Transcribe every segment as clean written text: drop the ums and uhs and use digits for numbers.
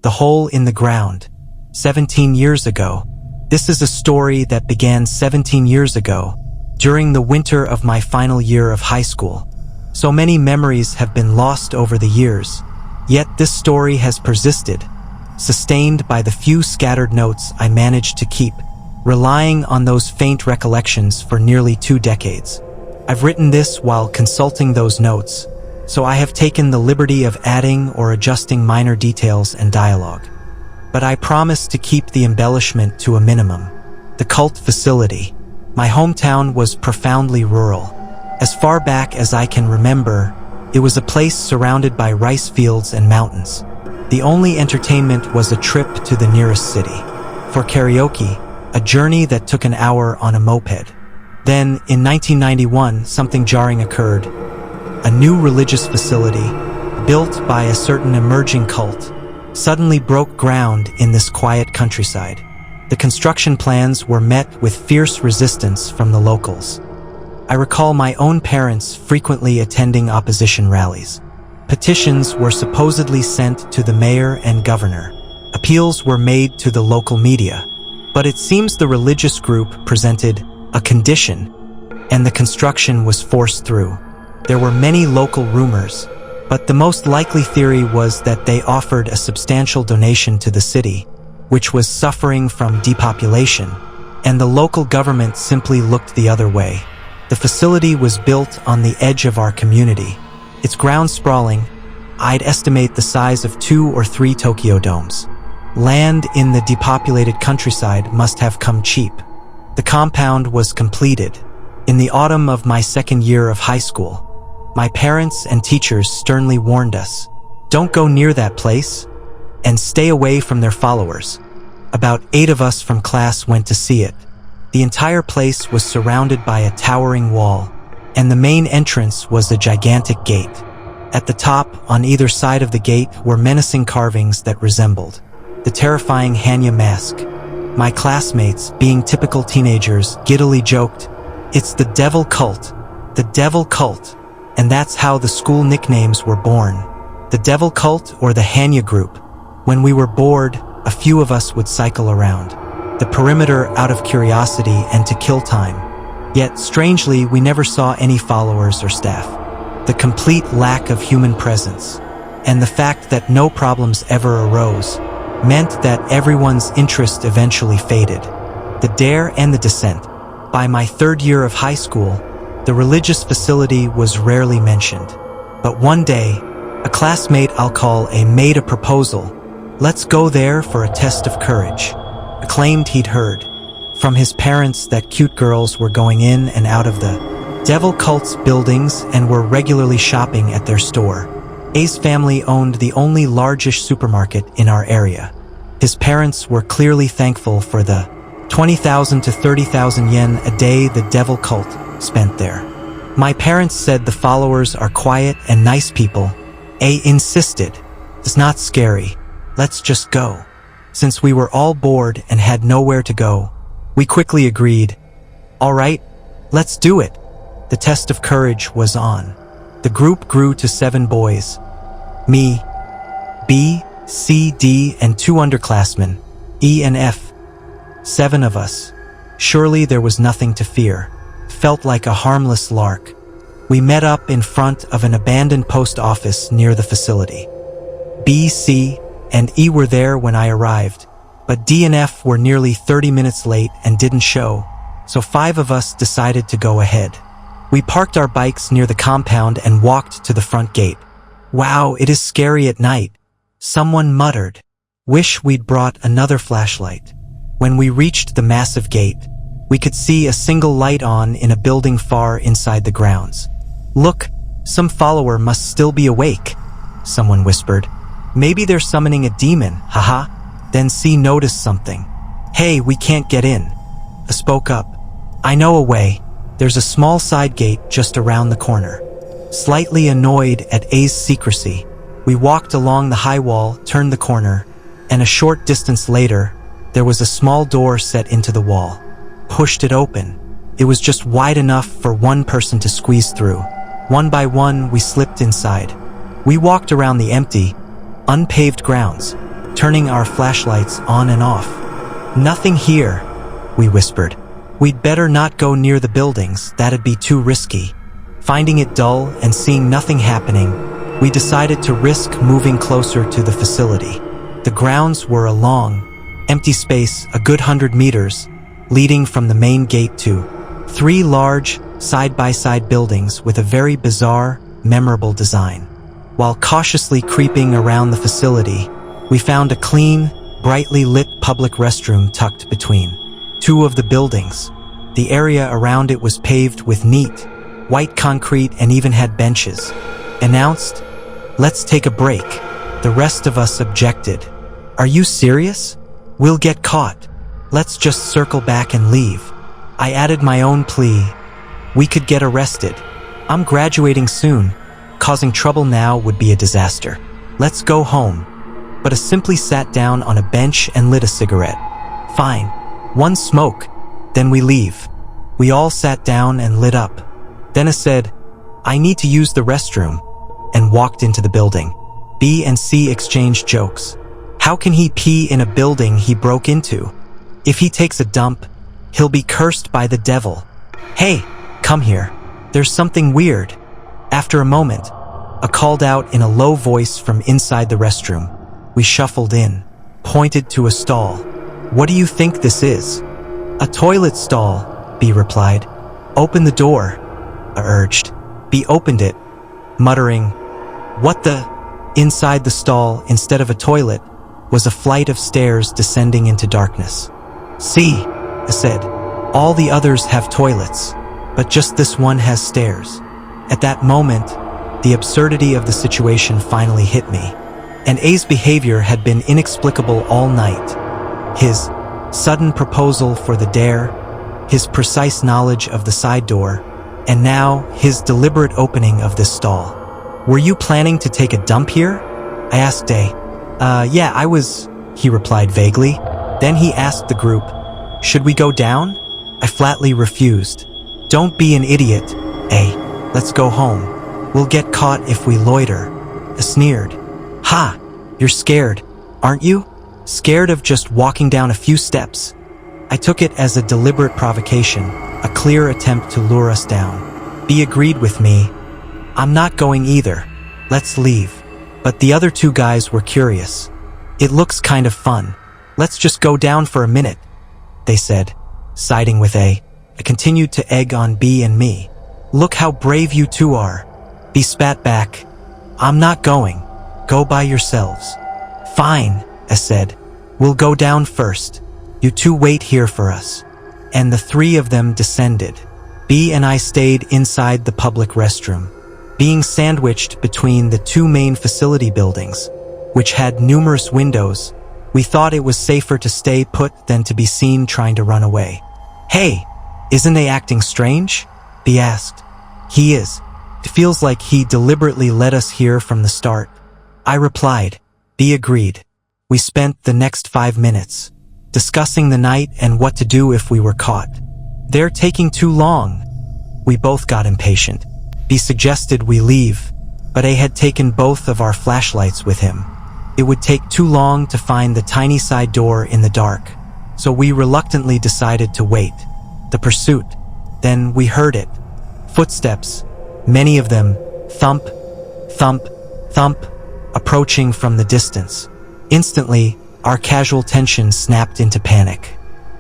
The Hole in the Ground. 17 years ago. This is a story that began 17 years ago, during the winter of my final year of high school. So many memories have been lost over the years, yet this story has persisted, sustained by the few scattered notes I managed to keep, relying on those faint recollections for nearly 2 decades. I've written this while consulting those notes, so I have taken the liberty of adding or adjusting minor details and dialogue. But I promise to keep the embellishment to a minimum. The cult facility. My hometown was profoundly rural. As far back as I can remember, it was a place surrounded by rice fields and mountains. The only entertainment was a trip to the nearest city. For karaoke, a journey that took an hour on a moped. Then, in 1991, something jarring occurred. A new religious facility, built by a certain emerging cult, suddenly broke ground in this quiet countryside. The construction plans were met with fierce resistance from the locals. I recall my own parents frequently attending opposition rallies. Petitions were supposedly sent to the mayor and governor. Appeals were made to the local media. But it seems the religious group presented a condition, and the construction was forced through. There were many local rumors, but the most likely theory was that they offered a substantial donation to the city, which was suffering from depopulation, and the local government simply looked the other way. The facility was built on the edge of our community. Its ground sprawling, I'd estimate the size of 2 or 3 Tokyo domes. Land in the depopulated countryside must have come cheap. The compound was completed in the autumn of my 2nd year of high school. My parents and teachers sternly warned us, "Don't go near that place," and stay away from their followers. About 8 of us from class went to see it. The entire place was surrounded by a towering wall, and the main entrance was a gigantic gate. At the top, on either side of the gate, were menacing carvings that resembled the terrifying Hanya mask. My classmates, being typical teenagers, giddily joked, "It's the devil cult, the devil cult." And that's how the school nicknames were born. The devil cult or the Hanya group. When we were bored, a few of us would cycle around the perimeter out of curiosity and to kill time. Yet, strangely, we never saw any followers or staff. The complete lack of human presence, and the fact that no problems ever arose, meant that everyone's interest eventually faded. The dare and the descent. By my 3rd year of high school, the religious facility was rarely mentioned. But one day, a classmate I'll call A made a proposal. "Let's go there for a test of courage." Claimed he'd heard from his parents that cute girls were going in and out of the devil cult's buildings and were regularly shopping at their store. A's family owned the only largish supermarket in our area. His parents were clearly thankful for the 20,000 to 30,000 yen a day the devil cult spent there. My parents said the followers are quiet and nice people. A insisted, "It's not scary. Let's just go." Since we were all bored and had nowhere to go, we quickly agreed. "All right, let's do it." The test of courage was on. The group grew to 7 boys. Me, B, C, D, and 2 underclassmen, E and F. 7 of us. Surely there was nothing to fear. Felt like a harmless lark. We met up in front of an abandoned post office near the facility. B, C, and E were there when I arrived, but D and F were nearly 30 minutes late and didn't show, so 5 of us decided to go ahead. We parked our bikes near the compound and walked to the front gate. "Wow, it is scary at night," someone muttered. "Wish we'd brought another flashlight." When we reached the massive gate, we could see a single light on in a building far inside the grounds. "Look, some follower must still be awake," someone whispered. "Maybe they're summoning a demon, haha." Then C noticed something. "Hey, we can't get in." I spoke up. "I know a way. There's a small side gate just around the corner." Slightly annoyed at A's secrecy, we walked along the high wall, turned the corner, and a short distance later, there was a small door set into the wall. Pushed it open. It was just wide enough for one person to squeeze through. One by one, we slipped inside. We walked around the empty, unpaved grounds. turning our flashlights on and off. "Nothing here," we whispered. "We'd better not go near the buildings, that'd be too risky." Finding it dull and seeing nothing happening, we decided to risk moving closer to the facility. The grounds were a long, empty space, a good 100 meters, leading from the main gate to 3 large, side-by-side buildings with a very bizarre, memorable design. While cautiously creeping around the facility, we found a clean, brightly lit public restroom tucked between 2 of the buildings. The area around it was paved with neat, white concrete and even had benches. Announced, "Let's take a break." The rest of us objected. "Are you serious? We'll get caught. Let's just circle back and leave." I added my own plea. "We could get arrested. I'm graduating soon. Causing trouble now would be a disaster. Let's go home." But I simply sat down on a bench and lit a cigarette. "Fine. 1 smoke. Then we leave." We all sat down and lit up. Then I said, "I need to use the restroom," and walked into the building. B and C exchanged jokes. How can he pee in a building he broke into? If he takes a dump, he'll be cursed by the devil. "Hey, come here. There's something weird." After a moment, I called out in a low voice from inside the restroom. We shuffled in, pointed to a stall. "What do you think this is?" "A toilet stall," B replied. "Open the door," I urged. B opened it, muttering, "What the?" Inside the stall, instead of a toilet, was a flight of stairs descending into darkness. "See," I said, "all the others have toilets, but just this one has stairs." At that moment, the absurdity of the situation finally hit me. And A's behavior had been inexplicable all night. His sudden proposal for the dare, his precise knowledge of the side door, and now his deliberate opening of this stall. "Were you planning to take a dump here?" I asked A. Yeah, I was," he replied vaguely. Then he asked the group, "Should we go down?" I flatly refused. "Don't be an idiot, A. Let's go home. We'll get caught if we loiter." I sneered. "Ha! You're scared, aren't you? Scared of just walking down a few steps?" I took it as a deliberate provocation, a clear attempt to lure us down. B agreed with me. "I'm not going either. Let's leave." But the other 2 guys were curious. "It looks kind of fun. Let's just go down for a minute," they said, siding with A. I continued to egg on B and me. "Look how brave you 2 are." B spat back. "I'm not going. Go by yourselves." "Fine," I said. "We'll go down first. You 2 wait here for us." And the 3 of them descended. B and I stayed inside the public restroom, being sandwiched between the 2 main facility buildings, which had numerous windows. We thought it was safer to stay put than to be seen trying to run away. "Hey, isn't they acting strange?" B asked. "He is. It feels like he deliberately led us here from the start," I replied. B agreed. We spent the next 5 minutes discussing the night and what to do if we were caught. "They're taking too long." We both got impatient. B suggested we leave, but A had taken both of our flashlights with him. It would take too long to find the tiny side door in the dark, so we reluctantly decided to wait. The pursuit. Then we heard it. Footsteps, many of them, thump, thump, thump, approaching from the distance. Instantly, our casual tension snapped into panic.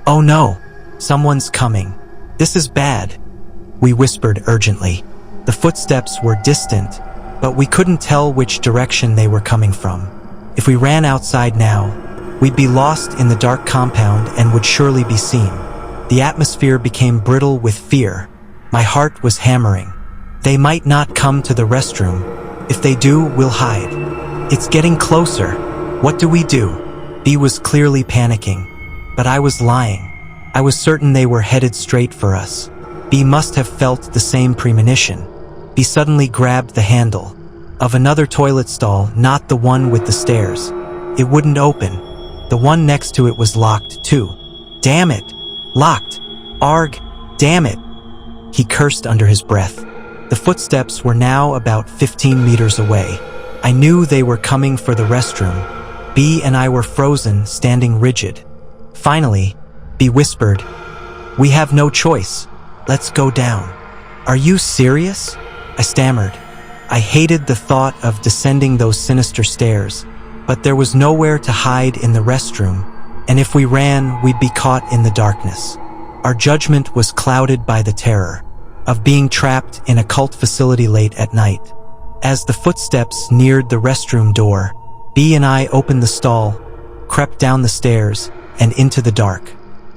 "Oh no, someone's coming. This is bad," we whispered urgently. The footsteps were distant, but we couldn't tell which direction they were coming from. If we ran outside now, we'd be lost in the dark compound and would surely be seen. The atmosphere became brittle with fear. My heart was hammering. They might not come to the restroom. If they do, we'll hide. It's getting closer. What do we do? B was clearly panicking, but I was lying. I was certain they were headed straight for us. B must have felt the same premonition. B suddenly grabbed the handle of another toilet stall, not the one with the stairs. It wouldn't open. The one next to it was locked too. "Damn it! Locked! Arg! Damn it!" He cursed under his breath. The footsteps were now about 15 meters away. I knew they were coming for the restroom, B and I were frozen, standing rigid. Finally, B whispered, "We have no choice. Let's go down." "Are you serious?" I stammered. I hated the thought of descending those sinister stairs, but there was nowhere to hide in the restroom, and if we ran, we'd be caught in the darkness. Our judgment was clouded by the terror of being trapped in a cult facility late at night. As the footsteps neared the restroom door, B and I opened the stall, crept down the stairs, and into the dark.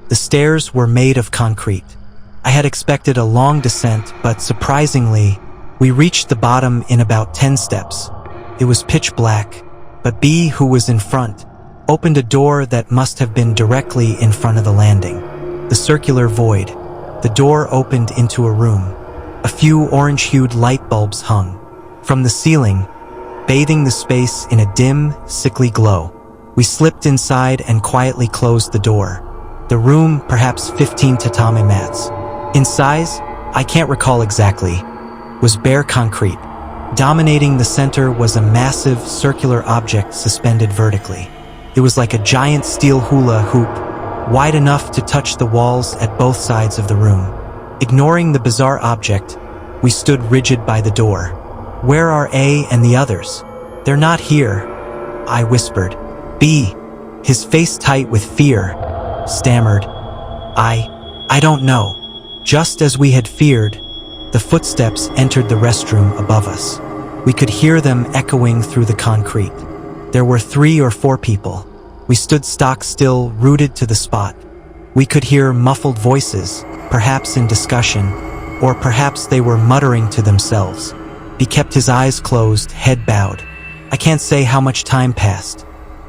The stairs were made of concrete. I had expected a long descent, but surprisingly, we reached the bottom in about 10 steps. It was pitch black, but B, who was in front, opened a door that must have been directly in front of the landing. The circular void. The door opened into a room. A few orange-hued light bulbs hung from the ceiling, bathing the space in a dim, sickly glow. We slipped inside and quietly closed the door. The room, perhaps 15 tatami mats. In size, I can't recall exactly, was bare concrete. Dominating the center was a massive, circular object suspended vertically. It was like a giant steel hula hoop, wide enough to touch the walls at both sides of the room. Ignoring the bizarre object, we stood rigid by the door. "Where are A and the others?" "They're not here," I whispered. B, his face tight with fear, stammered, I don't know." Just as we had feared, the footsteps entered the restroom above us. We could hear them echoing through the concrete. There were 3 or 4 people. We stood stock still, rooted to the spot. We could hear muffled voices, perhaps in discussion, or perhaps they were muttering to themselves. He kept his eyes closed, head bowed. I can't say how much time passed.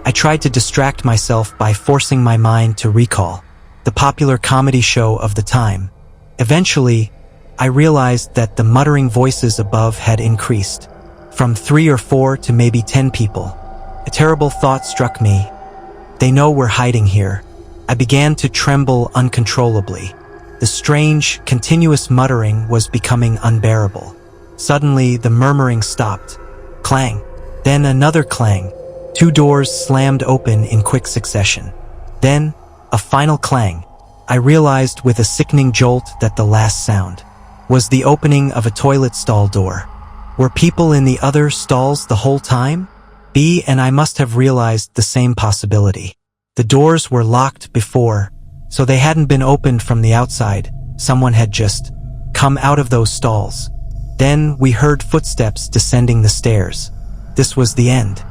I tried to distract myself by forcing my mind to recall the popular comedy show of the time. Eventually, I realized that the muttering voices above had increased, from 3 or 4 to maybe 10 people. A terrible thought struck me. They know we're hiding here. I began to tremble uncontrollably. The strange, continuous muttering was becoming unbearable. Suddenly, the murmuring stopped. Clang. Then another clang. 2 doors slammed open in quick succession. Then, a final clang. I realized with a sickening jolt that the last sound was the opening of a toilet stall door. Were people in the other stalls the whole time? B and I must have realized the same possibility. The doors were locked before, so they hadn't been opened from the outside. Someone had just come out of those stalls. Then we heard footsteps descending the stairs. This was the end.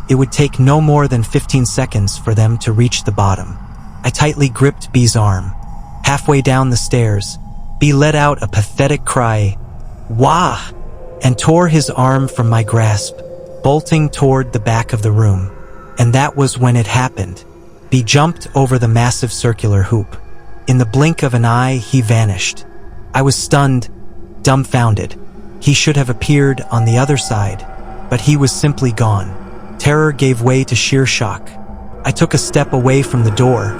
It would take no more than 15 seconds for them to reach the bottom. I tightly gripped B's arm. Halfway down the stairs, B let out a pathetic cry, "Wah!" and tore his arm from my grasp, bolting toward the back of the room. And that was when it happened. B jumped over the massive circular hoop. In the blink of an eye, he vanished. I was stunned, dumbfounded. He should have appeared on the other side, but he was simply gone. Terror gave way to sheer shock. I took a step away from the door,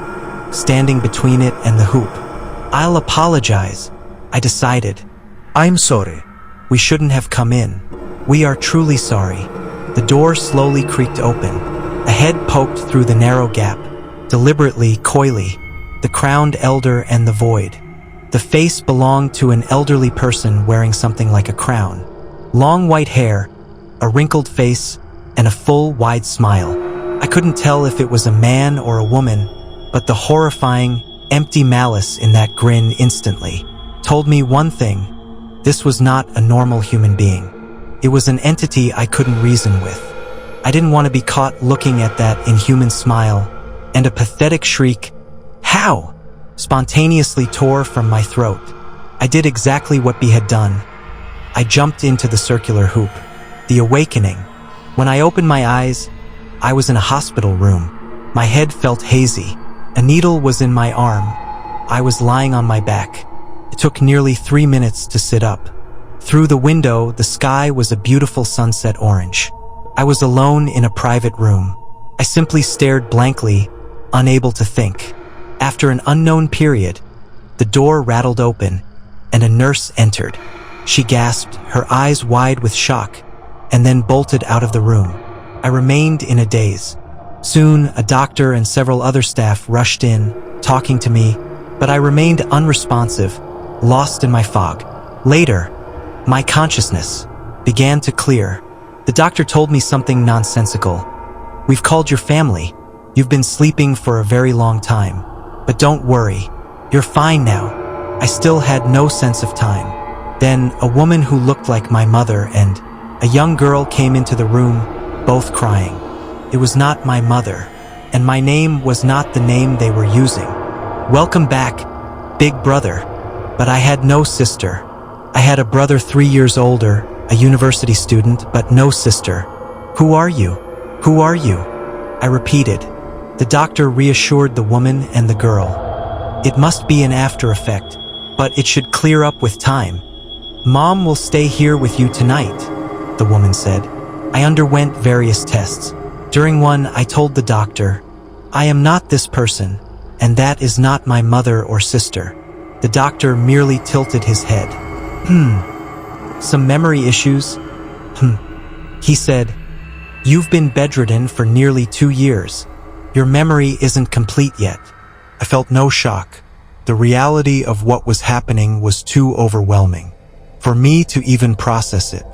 standing between it and the hoop. "I'll apologize," I decided. "I'm sorry." "We shouldn't have come in. We are truly sorry." The door slowly creaked open. A head poked through the narrow gap, deliberately, coyly, the crowned elder and the void. The face belonged to an elderly person wearing something like a crown. Long white hair, a wrinkled face, and a full, wide smile. I couldn't tell if it was a man or a woman, but the horrifying, empty malice in that grin instantly told me one thing. This was not a normal human being. It was an entity I couldn't reason with. I didn't want to be caught looking at that inhuman smile, and a pathetic shriek, "How?" spontaneously tore from my throat. I did exactly what B had done. I jumped into the circular hoop. The awakening. When I opened my eyes, I was in a hospital room. My head felt hazy. A needle was in my arm. I was lying on my back. It took nearly 3 minutes to sit up. Through the window, the sky was a beautiful sunset orange. I was alone in a private room. I simply stared blankly, unable to think. After an unknown period, the door rattled open, and a nurse entered. She gasped, her eyes wide with shock, and then bolted out of the room. I remained in a daze, Soon, a doctor and several other staff rushed in, talking to me, but I remained unresponsive, lost in my fog. Later, my consciousness began to clear. The doctor told me something nonsensical. "We've called your family. You've been sleeping for a very long time. But don't worry, you're fine now." I still had no sense of time. Then, a woman who looked like my mother and a young girl came into the room, both crying. It was not my mother, and my name was not the name they were using. "Welcome back, big brother." But I had no sister. I had a brother 3 years older, a university student, but no sister. "Who are you? Who are you?" I repeated. The doctor reassured the woman and the girl. "It must be an after effect, but it should clear up with time. Mom will stay here with you tonight," the woman said. I underwent various tests. During one, I told the doctor, "I am not this person, and that is not my mother or sister." The doctor merely tilted his head. Some memory issues? He said, "You've been bedridden for nearly 2 years. Your memory isn't complete yet." I felt no shock. The reality of what was happening was too overwhelming for me to even process it.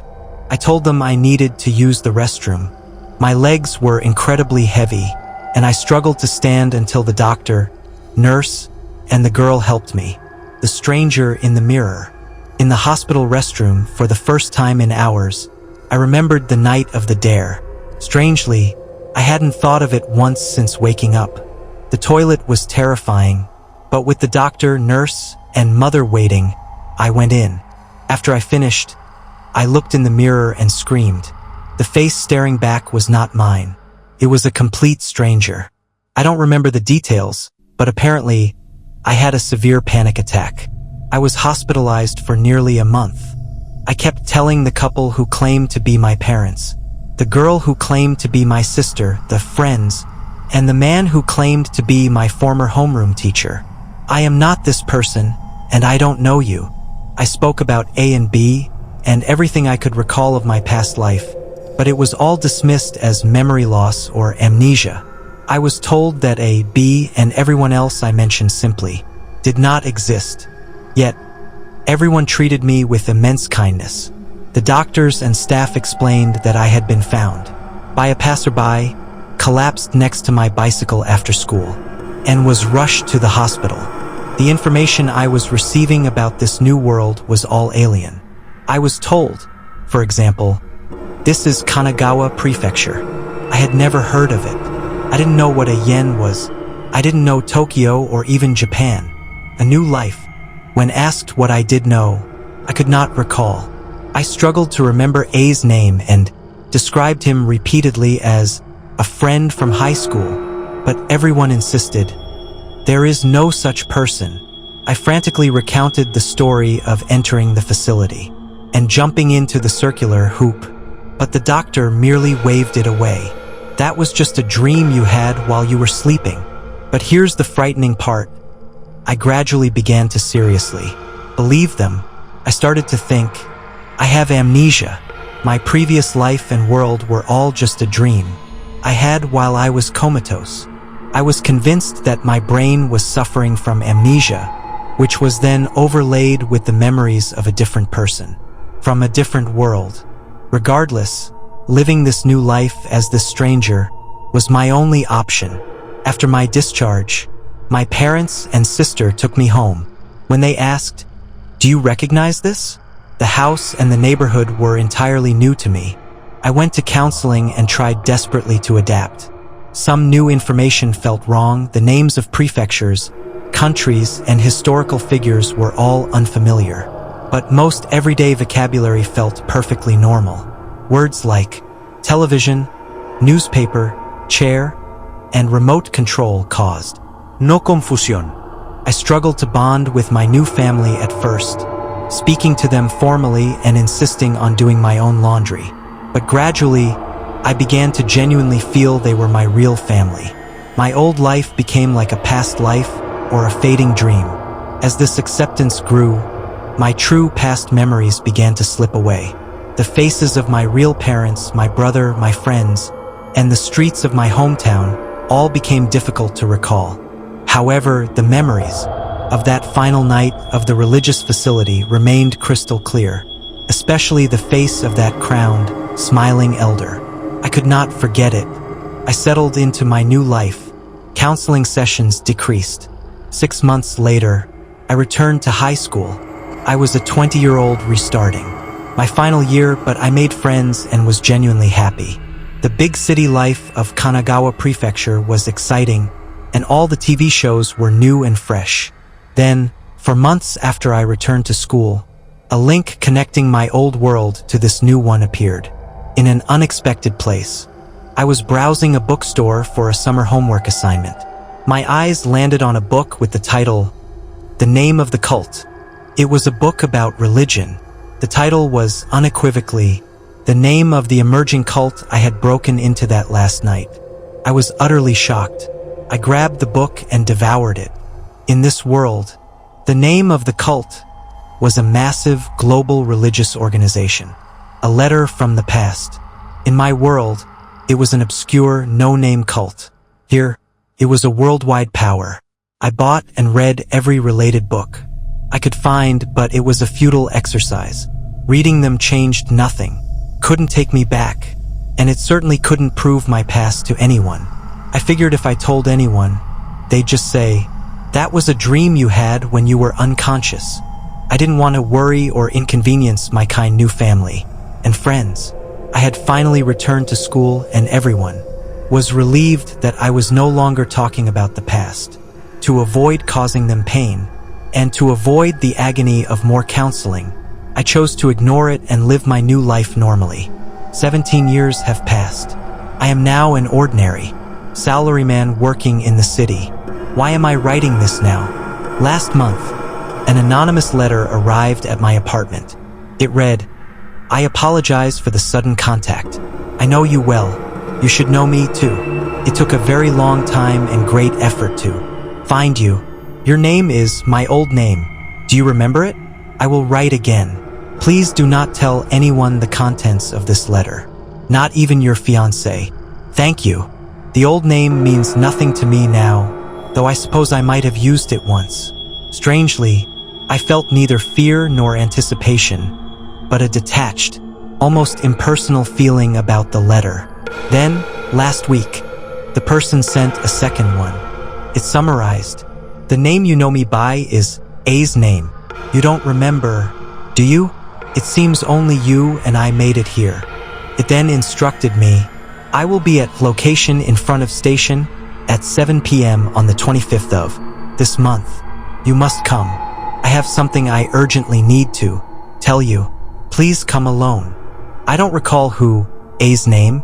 I told them I needed to use the restroom. My legs were incredibly heavy, and I struggled to stand until the doctor, nurse, and the girl helped me. The stranger in the mirror. In the hospital restroom, for the first time in hours, I remembered the night of the dare. Strangely, I hadn't thought of it once since waking up. The toilet was terrifying, but with the doctor, nurse, and mother waiting, I went in. After I finished, I looked in the mirror and screamed. The face staring back was not mine. It was a complete stranger. I don't remember the details, but apparently, I had a severe panic attack. I was hospitalized for nearly a month. I kept telling the couple who claimed to be my parents, the girl who claimed to be my sister, the friends, and the man who claimed to be my former homeroom teacher. "I am not this person, and I don't know you." I spoke about A and B, and everything I could recall of my past life, but it was all dismissed as memory loss or amnesia. I was told that A, B, and everyone else I mentioned simply did not exist. Yet, everyone treated me with immense kindness. The doctors and staff explained that I had been found by a passerby, collapsed next to my bicycle after school, and was rushed to the hospital. The information I was receiving about this new world was all alien. I was told, for example, "This is Kanagawa Prefecture." I had never heard of it. I didn't know what a yen was. I didn't know Tokyo or even Japan. A new life. When asked what I did know, I could not recall. I struggled to remember A's name and described him repeatedly as a friend from high school, but everyone insisted, "There is no such person." I frantically recounted the story of entering the facility and jumping into the circular hoop, but the doctor merely waved it away. "That was just a dream you had while you were sleeping." But here's the frightening part. I gradually began to seriously believe them. I started to think, I have amnesia. My previous life and world were all just a dream I had while I was comatose. I was convinced that my brain was suffering from amnesia, which was then overlaid with the memories of a different person, from a different world. Regardless, living this new life as this stranger was my only option. After my discharge, my parents and sister took me home. When they asked, "Do you recognize this?" The house and the neighborhood were entirely new to me. I went to counseling and tried desperately to adapt. Some new information felt wrong. The names of prefectures, countries, and historical figures were all unfamiliar. But most everyday vocabulary felt perfectly normal. Words like television, newspaper, chair, and remote control caused no confusión. I struggled to bond with my new family at first, speaking to them formally and insisting on doing my own laundry. But gradually, I began to genuinely feel they were my real family. My old life became like a past life or a fading dream. As this acceptance grew, my true past memories began to slip away. The faces of my real parents, my brother, my friends, and the streets of my hometown all became difficult to recall. However, the memories of that final night of the religious facility remained crystal clear, especially the face of that crowned, smiling elder. I could not forget it. I settled into my new life. Counseling sessions decreased. 6 months later, I returned to high school. I was a 20-year-old restarting. My final year, but I made friends and was genuinely happy. The big city life of Kanagawa Prefecture was exciting, and all the TV shows were new and fresh. Then, for months after I returned to school, a link connecting my old world to this new one appeared. In an unexpected place, I was browsing a bookstore for a summer homework assignment. My eyes landed on a book with the title, The Name of the Cult. It was a book about religion. The title was unequivocally the name of the emerging cult I had broken into that last night. I was utterly shocked. I grabbed the book and devoured it. In this world, the name of the cult was a massive global religious organization, a letter from the past. In my world, it was an obscure, no-name cult. Here, it was a worldwide power. I bought and read every related book I could find, but it was a futile exercise. Reading them changed nothing, couldn't take me back, and it certainly couldn't prove my past to anyone. I figured if I told anyone, they'd just say, "That was a dream you had when you were unconscious." I didn't want to worry or inconvenience my kind new family and friends. I had finally returned to school, and everyone was relieved that I was no longer talking about the past. To avoid causing them pain, and to avoid the agony of more counseling, I chose to ignore it and live my new life normally. 17 years have passed. I am now an ordinary salaryman working in the city. Why am I writing this now? Last month, an anonymous letter arrived at my apartment. It read, "I apologize for the sudden contact. I know you well. You should know me too. It took a very long time and great effort to find you. Your name is my old name. Do you remember it? I will write again. Please do not tell anyone the contents of this letter. Not even your fiancé. Thank you. The old name means nothing to me now, though I suppose I might have used it once." Strangely, I felt neither fear nor anticipation, but a detached, almost impersonal feeling about the letter. Then, last week, the person sent a second one. It summarized, "The name you know me by is A's name. You don't remember, do you? It seems only you and I made it here." It then instructed me, "I will be at location in front of station at 7 p.m. on the 25th of this month. You must come. I have something I urgently need to tell you. Please come alone." I don't recall who A's name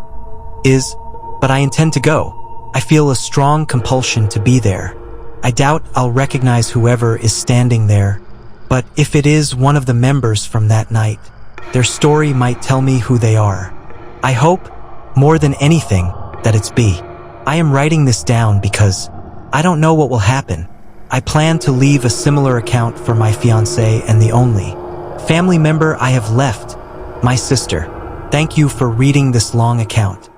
is, but I intend to go. I feel a strong compulsion to be there. I doubt I'll recognize whoever is standing there, but if it is one of the members from that night, their story might tell me who they are. I hope, more than anything, that it's B. I am writing this down because I don't know what will happen. I plan to leave a similar account for my fiancé and the only family member I have left, my sister. Thank you for reading this long account.